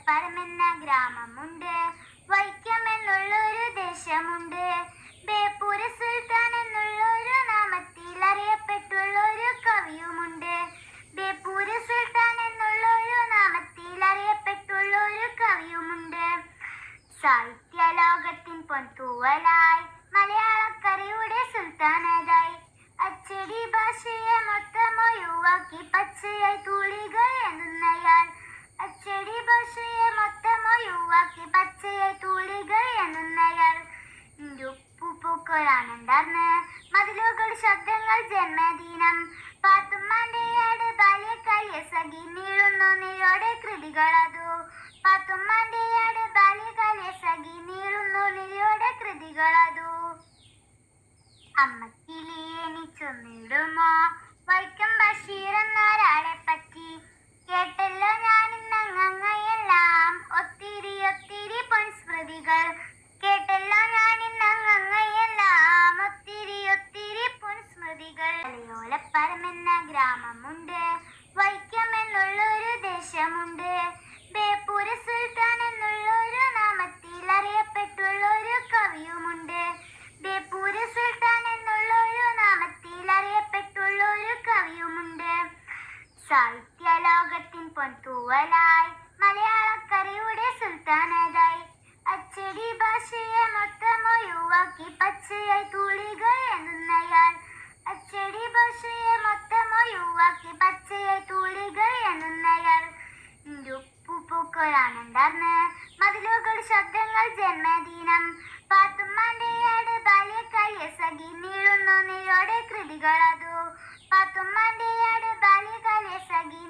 ഏഴോലപ്പറമെന്ന ഗ്രാമമുണ്ട്. വൈക്കമെന്നുള്ളൊരു ദേശമുണ്ട്. ബേപ്പൂർ സുൽത്താൻ എന്നുള്ളൊരു നാമത്തിൽ അറിയപ്പെട്ടുള്ളൊരു കവിയുമുണ്ട്. ബേപ്പൂർ സുൽത്താൻ എന്നുള്ളൊരു നാമത്തിൽ അറിയപ്പെട്ടുള്ളൊരു കവിയുമുണ്ട്. സാഹിത്യ ലോകത്തിൻ പൊൻതൂവലായി മലയാളക്കരയുടെ സുൽത്താനതായി അച്ചടി ഭാഷയെ മൊത്തമൊഴിവാക്കി പച്ചയായി തൂളികൾ എന്നുന്നയാൾ. അച്ചടി ഭാഷയെ മൊത്തമൊഴിവാക്കി പച്ചയായി തൂളികൾ എന്നുന്നയാൾ. പൂക്കളാണുണ്ടാർന്ന് മതിലുകൾ ശബ്ദങ്ങൾ ജന്മദിനം പാത്തുമ്മാന്റെ ആട് ബാല്യകാല സഖി നീളുന്നു നിരോടെ കൃതികളതു. പാത്തുമ്മാന്റെ ആട് ബാല്യകാല സഖി നീളുന്നു നിരോടെ കൃതികളതു. അമ്മക്കിളി എനിച്ചൊന്നിടുമോ വൈക്കം ബഷീർ എന്നൊരാളെ പറ്റി കേട്ടല്ലോ ഞാനിന്നങ്ങയെല്ലാം ഒത്തിരി ഒത്തിരി പൊൻസ്മൃതികൾ. കേട്ടല്ലോ ഞാനിന്നങ്ങയെല്ലാം ഒത്തിരി ഒത്തിരി പൊൻസ്മൃതികൾ. ഏഴോലപ്പറമെന്ന ഗ്രാമമുണ്ട്. വൈക്കം എന്നുള്ളൊരു ദേശമുണ്ട്. ബേപ്പൂർ സുൽത്താൻ എന്നുള്ളൊരു നാമത്തിൽ അറിയപ്പെട്ടുള്ളൊരു കവിയുമുണ്ട്. ബേപ്പൂർ സുൽത്താൻ എന്നുള്ളൊരു നാമത്തിൽ അറിയപ്പെട്ടുള്ളൊരു കവിയുമുണ്ട്. സാഹിത്യ ലോകത്തിൻ പൊൻതൂവലായി മലയാളക്കരയുടെ സുൽത്താനതായി അച്ചടി ഭാഷയെ മൊത്തമൊഴിവാക്കി പച്ചയായി തൂളികൾ എന്നുന്നയാൾ. അച്ചടി ഭാഷയെ മൊത്തമൊഴിവാക്കി പച്ചയായി തൂളികൾ എന്നുന്നയാൾ. പൂക്കളാണുണ്ടാർന്ന് മതിലുകൾ ശബ്ദങ്ങൾ ജന്മദിനം പാത്തുമ്മാന്റെ ആട് ബാല്യകാല സഖി നീളുന്നു നിരോടെ കൃതികളതു. പാത്തുമ്മാന്റെ ആട് ബാല്യകാല സഖി